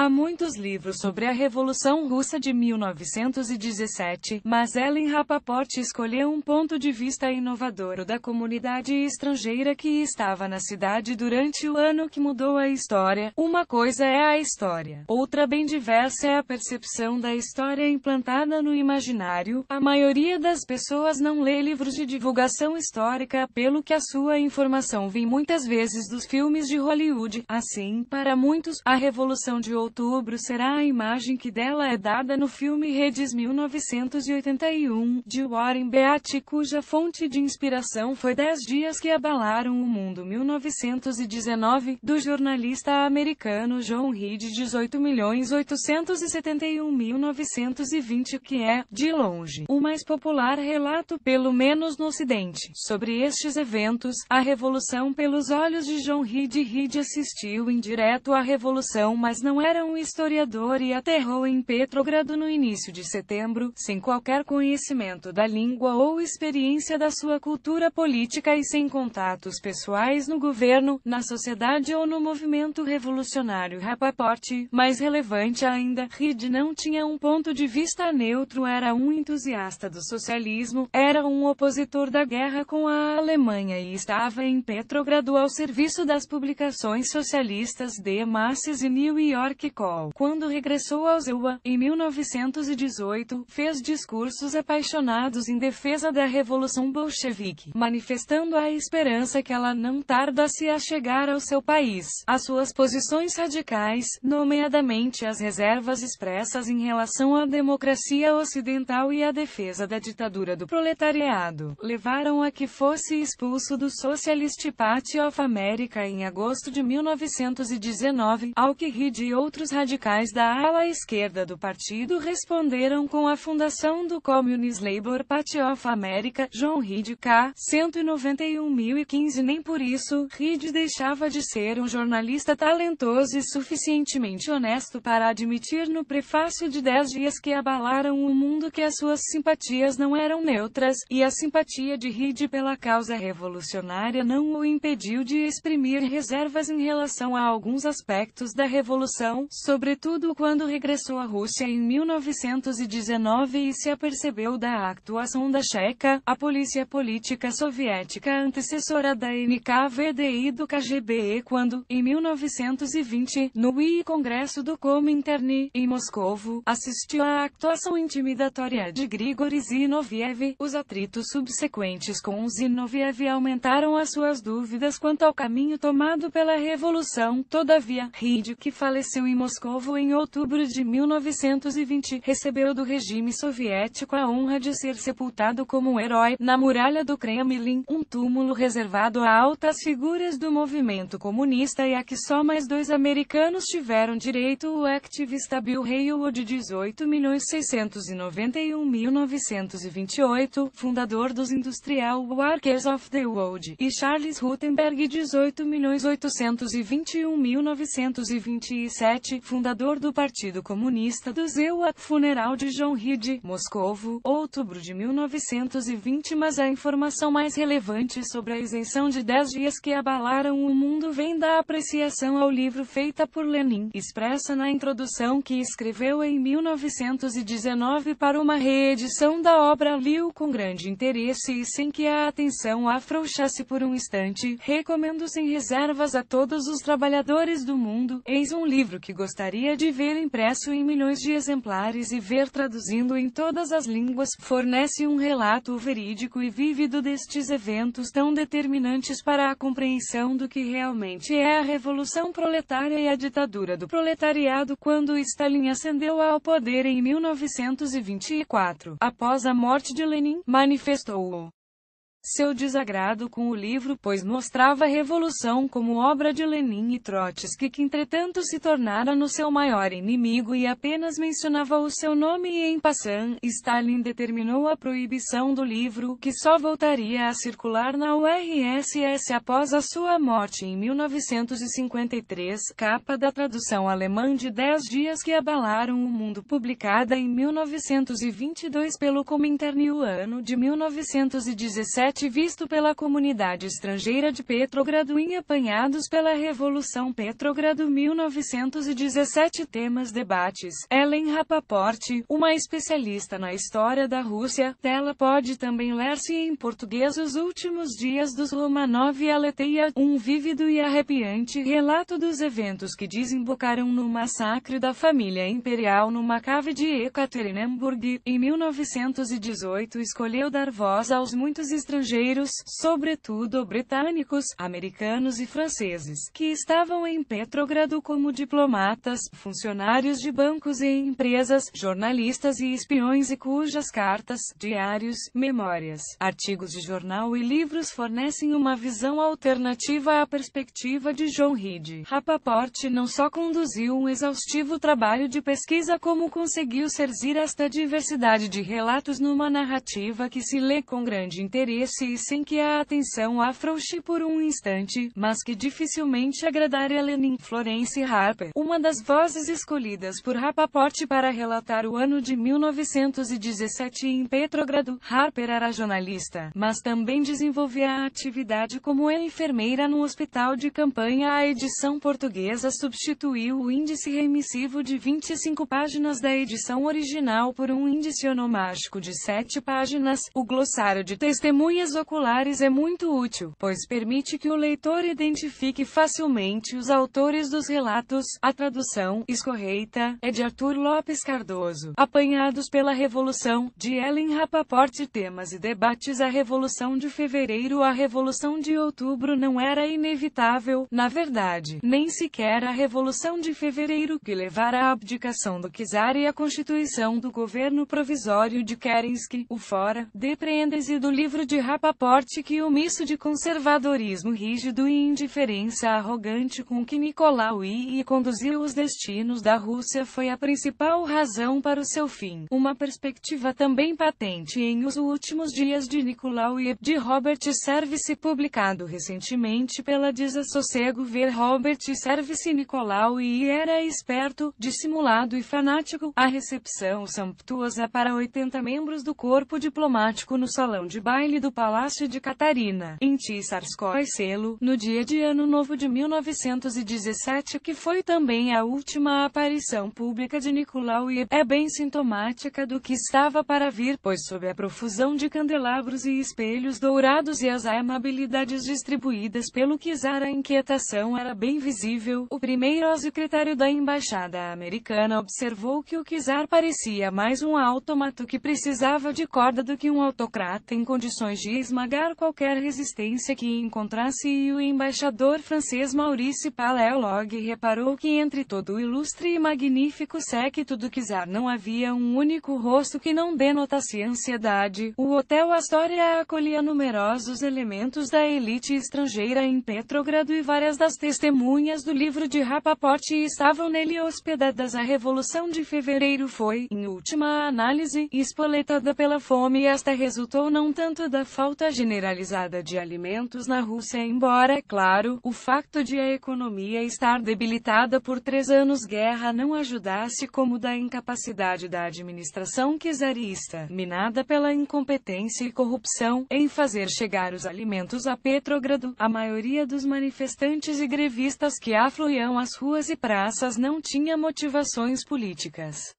Há muitos livros sobre a Revolução Russa de 1917, mas Ellen Rapaport escolheu um ponto de vista inovador, o da comunidade estrangeira que estava na cidade durante o ano que mudou a história. Uma coisa é a história, outra bem diversa é a percepção da história implantada no imaginário. A maioria das pessoas não lê livros de divulgação histórica, pelo que a sua informação vem muitas vezes dos filmes de Hollywood. Assim, para muitos, a Revolução de Outubro será a imagem que dela é dada no filme Redes 1981, de Warren Beatty, cuja fonte de inspiração foi 10 dias que abalaram o mundo 1919, do jornalista americano John Reed 18.871.920, que é, de longe, o mais popular relato, pelo menos no Ocidente, sobre estes eventos. A Revolução pelos olhos de John Reed. Reed assistiu em direto à Revolução, mas não era um historiador e aterrou em Petrogrado no início de setembro, sem qualquer conhecimento da língua ou experiência da sua cultura política e sem contatos pessoais no governo, na sociedade ou no movimento revolucionário. Rapaport, mais relevante ainda, Reed não tinha um ponto de vista neutro, era um entusiasta do socialismo, era um opositor da guerra com a Alemanha e estava em Petrogrado ao serviço das publicações socialistas The Masses e New York Call. Quando regressou ao ZEUA, em 1918, fez discursos apaixonados em defesa da Revolução Bolchevique, manifestando a esperança que ela não tardasse a chegar ao seu país. As suas posições radicais, nomeadamente as reservas expressas em relação à democracia ocidental e à defesa da ditadura do proletariado, levaram a que fosse expulso do Socialist Party of America em agosto de 1919, ao que Reed e outros radicais da ala esquerda do partido responderam com a fundação do Communist Labour Party of America. John Reed, k. 191.015. Nem por isso, Reed deixava de ser um jornalista talentoso e suficientemente honesto para admitir no prefácio de 10 dias que abalaram o mundo que as suas simpatias não eram neutras, e a simpatia de Reed pela causa revolucionária não o impediu de exprimir reservas em relação a alguns aspectos da Revolução, sobretudo quando regressou à Rússia em 1919 e se apercebeu da atuação da Checa, a polícia política soviética antecessora da NKVD e do KGB, quando, em 1920, no I Congresso do Comintern, em Moscovo, assistiu à atuação intimidatória de Grigori Zinoviev. Os atritos subsequentes com Zinoviev aumentaram as suas dúvidas quanto ao caminho tomado pela Revolução. Todavia, Reed, que faleceu em Moscovo em outubro de 1920, recebeu do regime soviético a honra de ser sepultado como um herói, na muralha do Kremlin, um túmulo reservado a altas figuras do movimento comunista e a que só mais 2 americanos tiveram direito: o ativista Bill Haywood, 18.691.928, fundador dos Industrial Workers of the World, e Charles Rutenberg, 18.821.927, fundador do Partido Comunista do ZEUA. Funeral de John Reed, Moscovo, outubro de 1920. Mas a informação mais relevante sobre a isenção de 10 dias que abalaram o mundo vem da apreciação ao livro feita por Lenin, expressa na introdução que escreveu em 1919 para uma reedição da obra. Li-o com grande interesse e sem que a atenção afrouxasse por um instante. Recomendo sem reservas a todos os trabalhadores do mundo. Eis um livro que gostaria de ver impresso em milhões de exemplares e ver traduzindo em todas as línguas. Fornece um relato verídico e vívido destes eventos tão determinantes para a compreensão do que realmente é a Revolução Proletária e a ditadura do proletariado. Quando Stalin ascendeu ao poder em 1924, após a morte de Lenin, manifestou seu desagrado com o livro, pois mostrava a Revolução como obra de Lenin e Trotsky, que entretanto se tornara no seu maior inimigo, e apenas mencionava o seu nome e em passant. Stalin determinou a proibição do livro, que só voltaria a circular na URSS após a sua morte em 1953. Capa da tradução alemã de 10 dias que abalaram o mundo, publicada em 1922 pelo Comintern. O ano de 1917 17 visto pela comunidade estrangeira de Petrogrado em Apanhados pela Revolução Petrogrado 1917 Temas debates. Ellen Rapaport, uma especialista na história da Rússia, ela pode também ler-se em português Os Últimos Dias dos Romanov e Aletheia, um vívido e arrepiante relato dos eventos que desembocaram no massacre da família imperial numa cave de Ekaterimburg. Em 1918 escolheu dar voz aos muitos estrangeiros, sobretudo britânicos, americanos e franceses, que estavam em Petrogrado como diplomatas, funcionários de bancos e empresas, jornalistas e espiões e cujas cartas, diários, memórias, artigos de jornal e livros fornecem uma visão alternativa à perspectiva de John Reed. Rapaport não só conduziu um exaustivo trabalho de pesquisa como conseguiu serzir esta diversidade de relatos numa narrativa que se lê com grande interesse e sem que a atenção afrouxe por um instante, mas que dificilmente agradaria Lenin. Florence Harper, uma das vozes escolhidas por Rapaport para relatar o ano de 1917 em Petrogrado. Harper era jornalista, mas também desenvolvia a atividade como enfermeira no hospital de campanha. A edição portuguesa substituiu o índice remissivo de 25 páginas da edição original por um índice onomástico de 7 páginas. O glossário de testemunhas oculares é muito útil, pois permite que o leitor identifique facilmente os autores dos relatos. A tradução, escorreita, é de Arthur Lopes Cardoso. Apanhados pela Revolução, de Ellen Rapaport. Temas e debates. A Revolução de Fevereiro. A Revolução de Outubro não era inevitável, na verdade, nem sequer a Revolução de Fevereiro, que levara à abdicação do czar e à constituição do governo provisório de Kerensky. O fora, depreende-se do livro de Rapaport que o misto de conservadorismo rígido e indiferença arrogante com que Nicolau I conduziu os destinos da Rússia foi a principal razão para o seu fim. Uma perspectiva também patente em Os Últimos Dias de Nicolau I, de Robert Service, publicado recentemente pela Desassossego Ver. Robert Service. Nicolau I era esperto, dissimulado e fanático. A recepção sumptuosa para 80 membros do corpo diplomático no salão de baile do Palácio de Catarina, em Tsarskoye Selo, no dia de Ano Novo de 1917, que foi também a última aparição pública de Nicolau I, é bem sintomática do que estava para vir, pois sob a profusão de candelabros e espelhos dourados e as amabilidades distribuídas pelo czar, a inquietação era bem visível. O primeiro secretário da embaixada americana observou que o czar parecia mais um autômato que precisava de corda do que um autocrata em condições de esmagar qualquer resistência que encontrasse, e o embaixador francês Maurice Paleolog reparou que entre todo o ilustre e magnífico séquito do czar não havia um único rosto que não denotasse ansiedade. O Hotel Astoria acolhia numerosos elementos da elite estrangeira em Petrogrado e várias das testemunhas do livro de Rapaport estavam nele hospedadas. A Revolução de Fevereiro foi, em última análise, espoletada pela fome, e esta resultou não tanto da falta generalizada de alimentos na Rússia, embora, claro, o facto de a economia estar debilitada por 3 anos guerra não ajudasse, como da incapacidade da administração czarista, minada pela incompetência e corrupção, em fazer chegar os alimentos a Petrogrado. A maioria dos manifestantes e grevistas que afluíam às ruas e praças não tinha motivações políticas.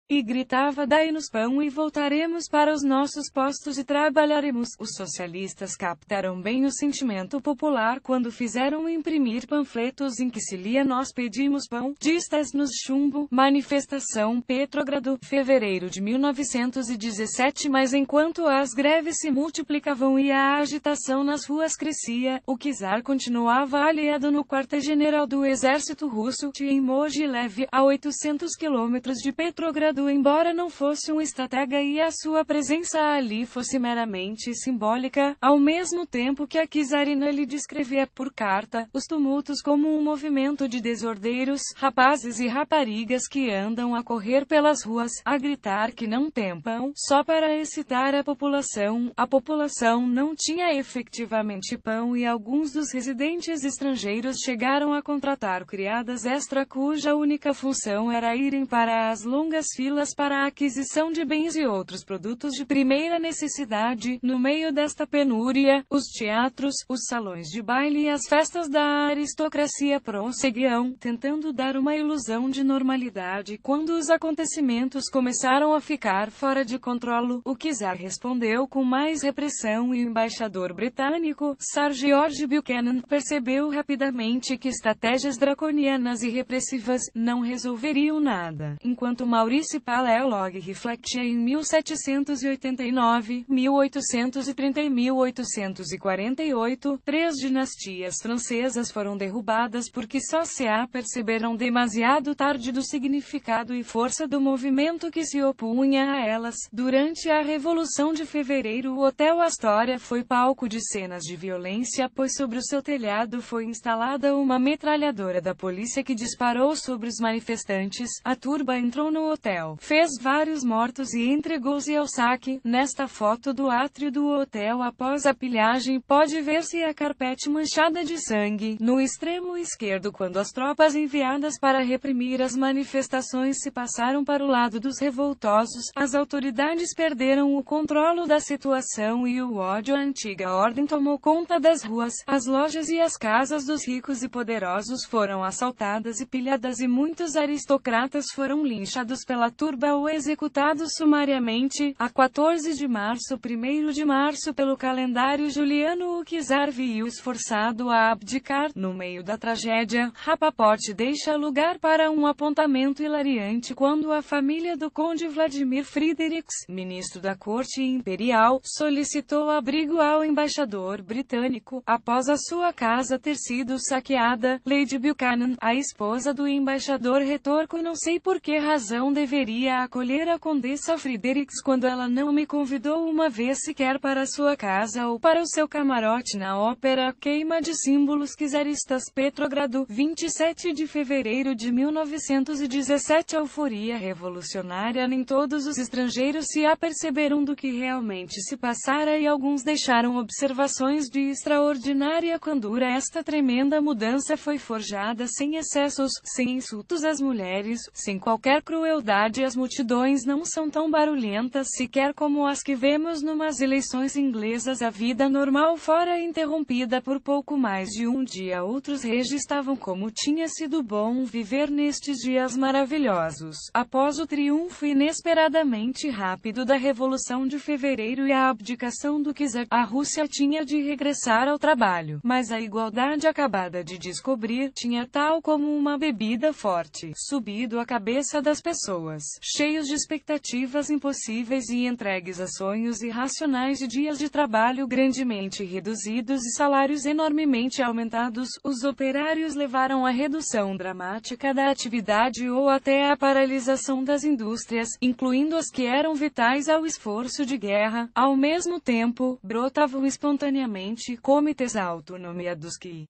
E gritava: dai-nos pão e voltaremos para os nossos postos e trabalharemos. Os socialistas captaram bem o sentimento popular quando fizeram imprimir panfletos em que se lia: nós pedimos pão, distas-nos chumbo. Manifestação Petrogrado, fevereiro de 1917. Mas enquanto as greves se multiplicavam e a agitação nas ruas crescia, o czar continuava aliado no quartel-general do exército russo, em Mogilev, a 800 quilômetros de Petrogrado. Embora não fosse um estratega e a sua presença ali fosse meramente simbólica, ao mesmo tempo que a czarina lhe descrevia por carta os tumultos como um movimento de desordeiros, rapazes e raparigas que andam a correr pelas ruas, a gritar que não tem pão, só para excitar a população. A população não tinha efetivamente pão e alguns dos residentes estrangeiros chegaram a contratar criadas extra cuja única função era irem para as longas filas filas para a aquisição de bens e outros produtos de primeira necessidade. No meio desta penúria, os teatros, os salões de baile e as festas da aristocracia prosseguiam, tentando dar uma ilusão de normalidade. Quando os acontecimentos começaram a ficar fora de controle, o czar respondeu com mais repressão e o embaixador britânico, Sir George Buchanan, percebeu rapidamente que estratégias draconianas e repressivas não resolveriam nada. Enquanto Maurice Paleolog refletia em 1789, 1830 e 1848, 3 dinastias francesas foram derrubadas porque só se aperceberam demasiado tarde do significado e força do movimento que se opunha a elas. Durante a Revolução de Fevereiro, o Hotel Astoria foi palco de cenas de violência, pois sobre o seu telhado foi instalada uma metralhadora da polícia que disparou sobre os manifestantes. A turba entrou no hotel, fez vários mortos e entregou-se ao saque. Nesta foto do átrio do hotel após a pilhagem, pode ver-se a carpete manchada de sangue. No extremo esquerdo, quando as tropas enviadas para reprimir as manifestações se passaram para o lado dos revoltosos, as autoridades perderam o controle da situação e o ódio à antiga ordem tomou conta das ruas. As lojas e as casas dos ricos e poderosos foram assaltadas e pilhadas e muitos aristocratas foram linchados pela turba ou executados sumariamente. A 14 de março, 1º de março, pelo calendário juliano, o czar viu-se forçado a abdicar. No meio da tragédia, Rapaport deixa lugar para um apontamento hilariante quando a família do conde Vladimir Friedrichs, ministro da corte imperial, solicitou abrigo ao embaixador britânico, após a sua casa ter sido saqueada. Lady Buchanan, a esposa do embaixador, retorquou: não sei por que razão deveria acolher a condessa Friedrichs quando ela não me convidou uma vez sequer para sua casa ou para o seu camarote na ópera. Queima de símbolos czaristas. Petrogrado, 27 de fevereiro de 1917. Euforia revolucionária. Nem todos os estrangeiros se aperceberam do que realmente se passara e alguns deixaram observações de extraordinária candura. Esta tremenda mudança foi forjada sem excessos, sem insultos às mulheres, sem qualquer crueldade. As multidões não são tão barulhentas sequer como as que vemos numas eleições inglesas. A vida normal fora interrompida por pouco mais de um dia. Outros registravam como tinha sido bom viver nestes dias maravilhosos. Após o triunfo inesperadamente rápido da Revolução de Fevereiro e a abdicação do czar, a Rússia tinha de regressar ao trabalho. Mas a igualdade acabada de descobrir tinha, tal como uma bebida forte, subido à cabeça das pessoas, cheios de expectativas impossíveis e entregues a sonhos irracionais de dias de trabalho grandemente reduzidos e salários enormemente aumentados. Os operários levaram à redução dramática da atividade ou até à paralisação das indústrias, incluindo as que eram vitais ao esforço de guerra. Ao mesmo tempo, brotavam espontaneamente comitês autonomeados que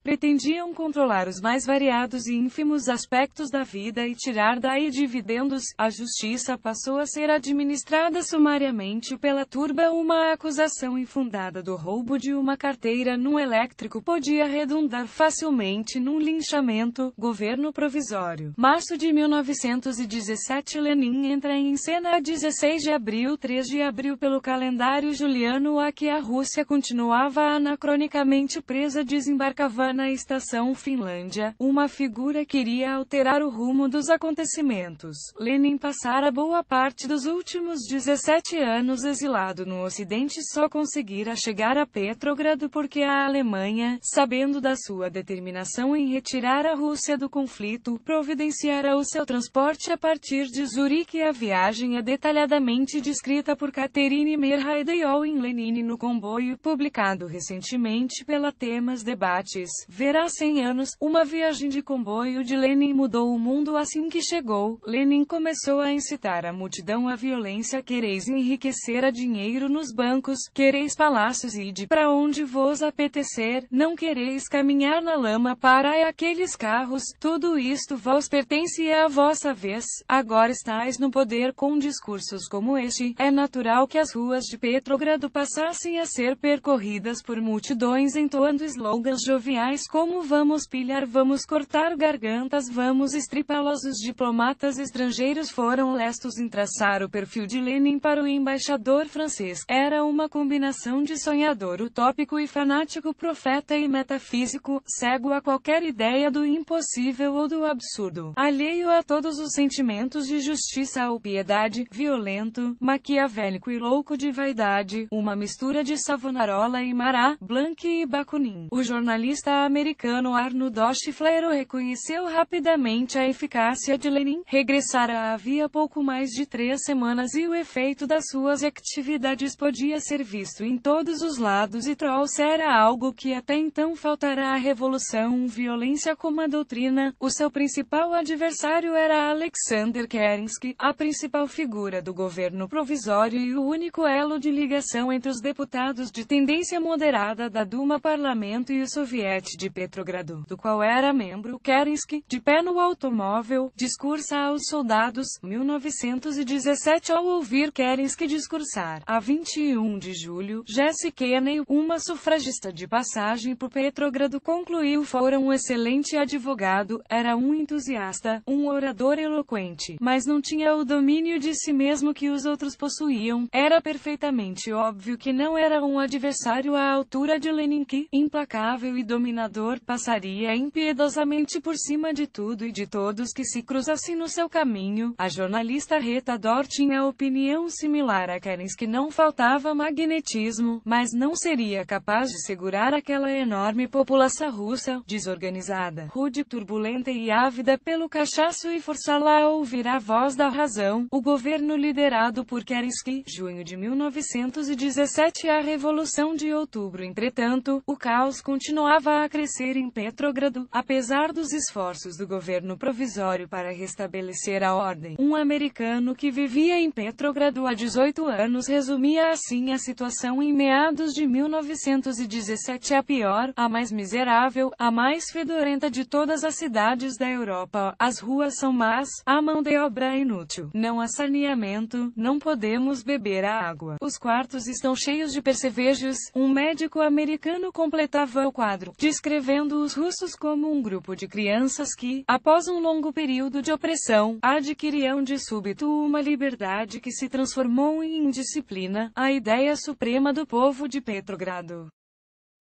pretendiam controlar os mais variados e ínfimos aspectos da vida e tirar daí dividendos. A justiça passou a ser administrada sumariamente pela turba. Uma acusação infundada do roubo de uma carteira num elétrico podia redundar facilmente num linchamento. Governo provisório. Março de 1917. Lenin entra em cena a 16 de abril. 3 de abril pelo calendário juliano, a que a Rússia continuava anacronicamente presa, desembarcava na estação Finlândia. Uma figura queria alterar o rumo dos acontecimentos. Lenin passara boa parte dos últimos 17 anos exilado no Ocidente. Só conseguira chegar a Petrogrado porque a Alemanha, sabendo da sua determinação em retirar a Rússia do conflito, providenciara o seu transporte a partir de Zurique. A viagem é detalhadamente descrita por Catherine Merhaideyol em Lenin no comboio, publicado recentemente pela Temas Debates. Verá 100 anos, uma viagem de comboio de Lenin mudou o mundo. Assim que chegou, Lenin começou a incitar a multidão à violência. Quereis enriquecer a dinheiro nos bancos, quereis palácios, ide para onde vos apetecer, não quereis caminhar na lama para aqueles carros, tudo isto vos pertence e é a vossa vez. Agora estáis no poder. Com discursos como este, é natural que as ruas de Petrogrado passassem a ser percorridas por multidões entoando slogans joviais tais como vamos pilhar, vamos cortar gargantas, vamos estripá-las. Os diplomatas estrangeiros foram lestos em traçar o perfil de Lenin para o embaixador francês. Era uma combinação de sonhador utópico e fanático, profeta e metafísico, cego a qualquer ideia do impossível ou do absurdo, alheio a todos os sentimentos de justiça ou piedade, violento, maquiavélico e louco de vaidade, uma mistura de Savonarola e Marat, Blanc e Bakunin. O jornalista americano Arnold Oshiflero reconheceu rapidamente a eficácia de Lenin. Regressara havia pouco mais de 3 semanas e o efeito das suas atividades podia ser visto em todos os lados e trouxera algo que até então faltara à revolução: violência como a doutrina. O seu principal adversário era Alexander Kerensky, a principal figura do governo provisório e o único elo de ligação entre os deputados de tendência moderada da Duma Parlamento e o Soviete de Petrogrado, do qual era membro. Kerensky, de pé no automóvel, discursa aos soldados. 1917. Ao ouvir Kerensky discursar, a 21 de julho, Jessie Kenney, uma sufragista de passagem por Petrogrado, concluiu: fora um excelente advogado, era um entusiasta, um orador eloquente, mas não tinha o domínio de si mesmo que os outros possuíam. Era perfeitamente óbvio que não era um adversário à altura de Lenin, que, implacável e dominador, passaria impiedosamente por cima de tudo e de todos que se cruzassem no seu caminho. A jornalista Rita Dor tinha opinião similar a Kerensky. Não faltava magnetismo, mas não seria capaz de segurar aquela enorme população russa, desorganizada, rude, turbulenta e ávida pelo cachaço, e forçá-la a ouvir a voz da razão. O governo liderado por Kerensky, junho de 1917 a Revolução de Outubro. Entretanto, o caos continuava a crescer em Petrogrado, apesar dos esforços do governo provisório para restabelecer a ordem. Um americano que vivia em Petrogrado há 18 anos resumia assim a situação em meados de 1917: a pior, a mais miserável, a mais fedorenta de todas as cidades da Europa. As ruas são más, a mão de obra é inútil, não há saneamento, não podemos beber a água. Os quartos estão cheios de percevejos. Um médico americano completava o quadro, descrevendo os russos como um grupo de crianças que, após um longo período de opressão, adquiriam de súbito uma liberdade que se transformou em indisciplina, a ideia suprema do povo de Petrogrado.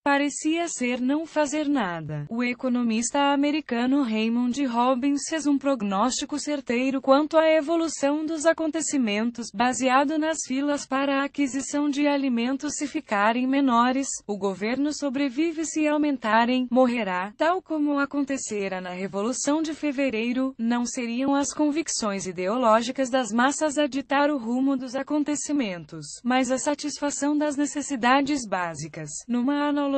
Parecia ser não fazer nada. O economista americano Raymond Robbins fez um prognóstico certeiro quanto à evolução dos acontecimentos, baseado nas filas para a aquisição de alimentos. Se ficarem menores, o governo sobrevive; se aumentarem, morrerá. Tal como acontecera na Revolução de Fevereiro, não seriam as convicções ideológicas das massas a ditar o rumo dos acontecimentos, mas a satisfação das necessidades básicas. Numa analogia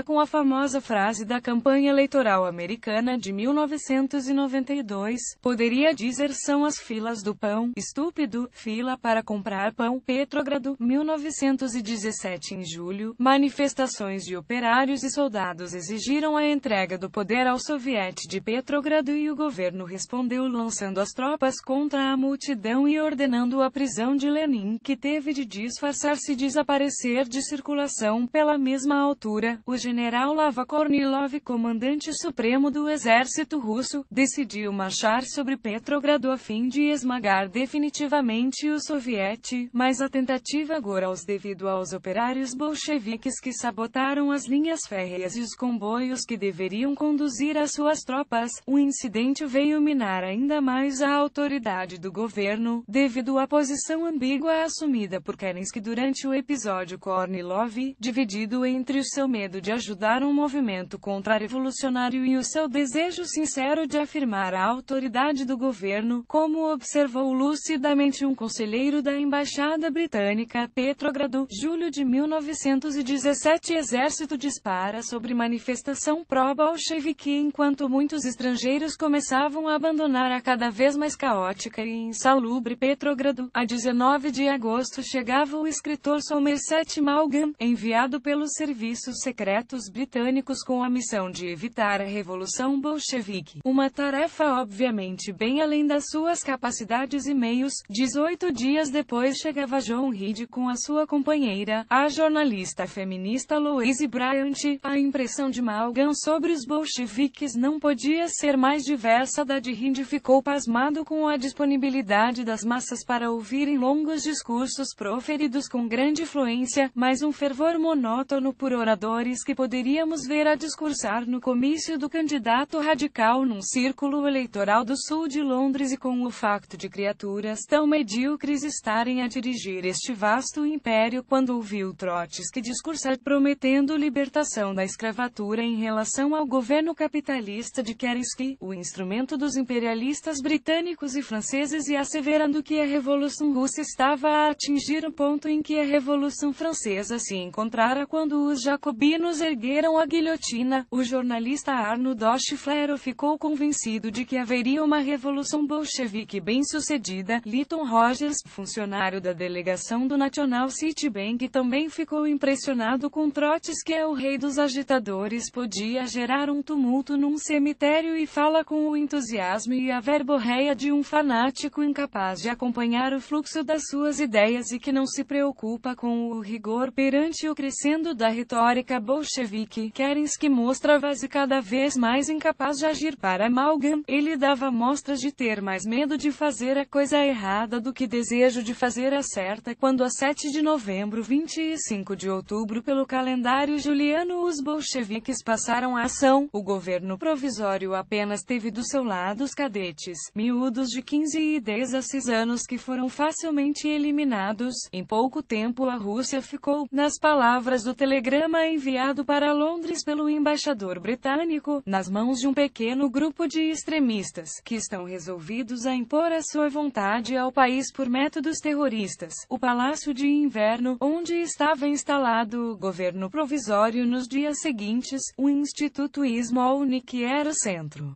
com a famosa frase da campanha eleitoral americana de 1992, poderia dizer: são as filas do pão. Estúpido, fila para comprar pão. Petrogrado, 1917. Em julho, manifestações de operários e soldados exigiram a entrega do poder ao Soviete de Petrogrado e o governo respondeu lançando as tropas contra a multidão e ordenando a prisão de Lenin, que teve de disfarçar-se e desaparecer de circulação. Pela mesma altura, o general Lava Kornilov, comandante supremo do exército russo, decidiu marchar sobre Petrogrado a fim de esmagar definitivamente o soviete, mas a tentativa agora devido aos operários bolcheviques que sabotaram as linhas férreas e os comboios que deveriam conduzir as suas tropas. O incidente veio minar ainda mais a autoridade do governo, devido à posição ambígua assumida por Kerensky durante o episódio Kornilov, dividido entre o seu medo de ajudar um movimento contra-revolucionário e o seu desejo sincero de afirmar a autoridade do governo, como observou lucidamente um conselheiro da Embaixada Britânica. Petrogrado, julho de 1917. Exército dispara sobre manifestação pró-bolchevique enquanto muitos estrangeiros começavam a abandonar a cada vez mais caótica e insalubre Petrogrado. A 19 de agosto chegava o escritor Somerset Maugham, enviado pelos serviços secretos britânicos com a missão de evitar a Revolução Bolchevique. Uma tarefa obviamente bem além das suas capacidades e meios. 18 dias depois chegava John Reed com a sua companheira, a jornalista feminista Louise Bryant. A impressão de Maugham sobre os bolcheviques não podia ser mais diversa da de Reed. Ficou pasmado com a disponibilidade das massas para ouvirem longos discursos proferidos com grande fluência, mas um fervor monótono por oradores que poderíamos ver a discursar no comício do candidato radical num círculo eleitoral do sul de Londres, e com o facto de criaturas tão medíocres estarem a dirigir este vasto império. Quando ouviu Trotsky discursar prometendo libertação da escravatura em relação ao governo capitalista de Kerensky, o instrumento dos imperialistas britânicos e franceses, e asseverando que a Revolução Russa estava a atingir o ponto em que a Revolução Francesa se encontrara quando os jacobinos ergueram a guilhotina, o jornalista Arnold Oshiflero ficou convencido de que haveria uma revolução bolchevique bem-sucedida. Lytton Rogers, funcionário da delegação do National City Bank, também ficou impressionado com Trotsky. O rei dos agitadores podia gerar um tumulto num cemitério e fala com o entusiasmo e a verborreia de um fanático incapaz de acompanhar o fluxo das suas ideias e que não se preocupa com o rigor perante o crescendo da retórica bolchevique. Kerensky mostrava-se cada vez mais incapaz de agir. Para Maugham, ele dava mostras de ter mais medo de fazer a coisa errada do que desejo de fazer a certa. Quando a 7 de novembro, 25 de outubro pelo calendário juliano, os bolcheviques passaram a ação, o governo provisório apenas teve do seu lado os cadetes, miúdos de 15 e 16 anos que foram facilmente eliminados. Em pouco tempo a Rússia ficou, nas palavras do telegrama enviado para Londres pelo embaixador britânico, nas mãos de um pequeno grupo de extremistas, que estão resolvidos a impor a sua vontade ao país por métodos terroristas. O Palácio de Inverno, onde estava instalado o governo provisório nos dias seguintes, o Instituto Smolny, era o centro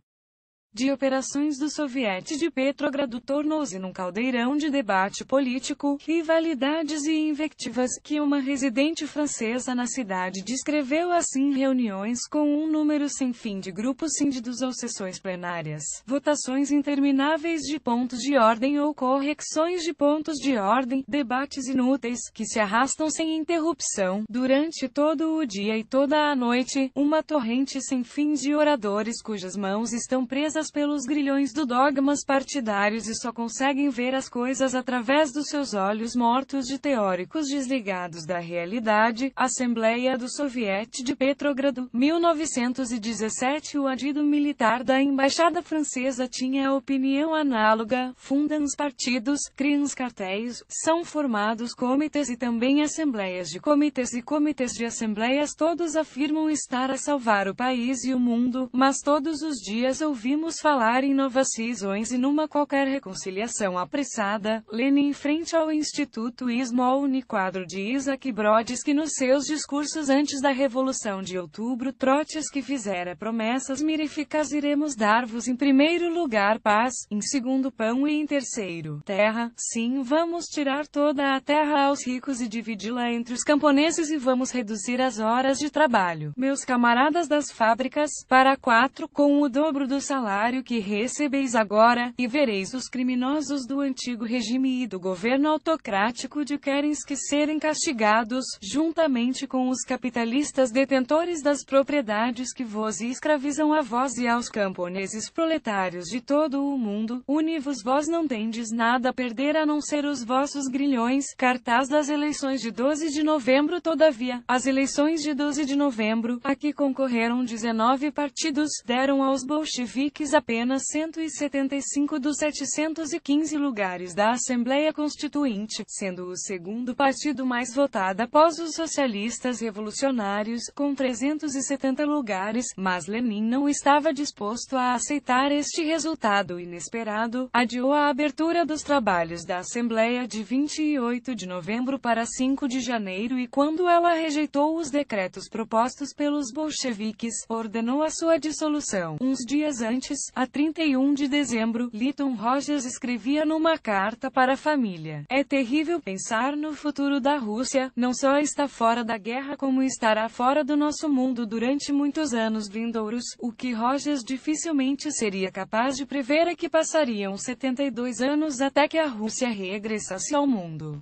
de operações do soviete de Petrogrado, tornou-se num caldeirão de debate político, rivalidades e invectivas, que uma residente francesa na cidade descreveu assim: reuniões com um número sem fim de grupos cíndidos ou sessões plenárias, votações intermináveis de pontos de ordem ou correções de pontos de ordem, debates inúteis, que se arrastam sem interrupção, durante todo o dia e toda a noite, uma torrente sem fim de oradores cujas mãos estão presas pelos grilhões do dogmas partidários e só conseguem ver as coisas através dos seus olhos mortos de teóricos desligados da realidade. Assembleia do Soviete de Petrogrado, 1917. O adido militar da embaixada francesa tinha opinião análoga. Fundam-os partidos, criam-os cartéis, são formados comitês e também assembleias de comitês e comitês de assembleias. Todos afirmam estar a salvar o país e o mundo, mas todos os dias ouvimos falar em novas cisões e numa qualquer reconciliação apressada. Lenin, frente ao Instituto Smolny, quadro de Isaac Brodsky. Nos seus discursos antes da Revolução de Outubro, Trotsky fizera promessas miríficas: iremos dar-vos em primeiro lugar paz, em segundo pão e em terceiro terra. Sim, vamos tirar toda a terra aos ricos e dividi-la entre os camponeses e vamos reduzir as horas de trabalho, meus camaradas das fábricas, para 4, com o dobro do salário que recebeis agora, e vereis os criminosos do antigo regime e do governo autocrático de Kerensky serem castigados, juntamente com os capitalistas detentores das propriedades que vos escravizam a vós e aos camponeses proletários de todo o mundo. Univos, vós não tendes nada a perder a não ser os vossos grilhões. Cartaz das eleições de 12 de novembro. Todavia, as eleições de 12 de novembro, a que concorreram 19 partidos, deram aos bolcheviques apenas 175 dos 715 lugares da Assembleia Constituinte, sendo o segundo partido mais votado após os socialistas revolucionários, com 370 lugares, mas Lenin não estava disposto a aceitar este resultado inesperado. Adiou a abertura dos trabalhos da Assembleia de 28 de novembro para 5 de janeiro e, quando ela rejeitou os decretos propostos pelos bolcheviques, ordenou a sua dissolução. Uns dias antes, a 31 de dezembro, Lytton Rogers escrevia numa carta para a família: "É terrível pensar no futuro da Rússia, não só está fora da guerra como estará fora do nosso mundo durante muitos anos vindouros." O que Rogers dificilmente seria capaz de prever é que passariam 72 anos até que a Rússia regressasse ao mundo.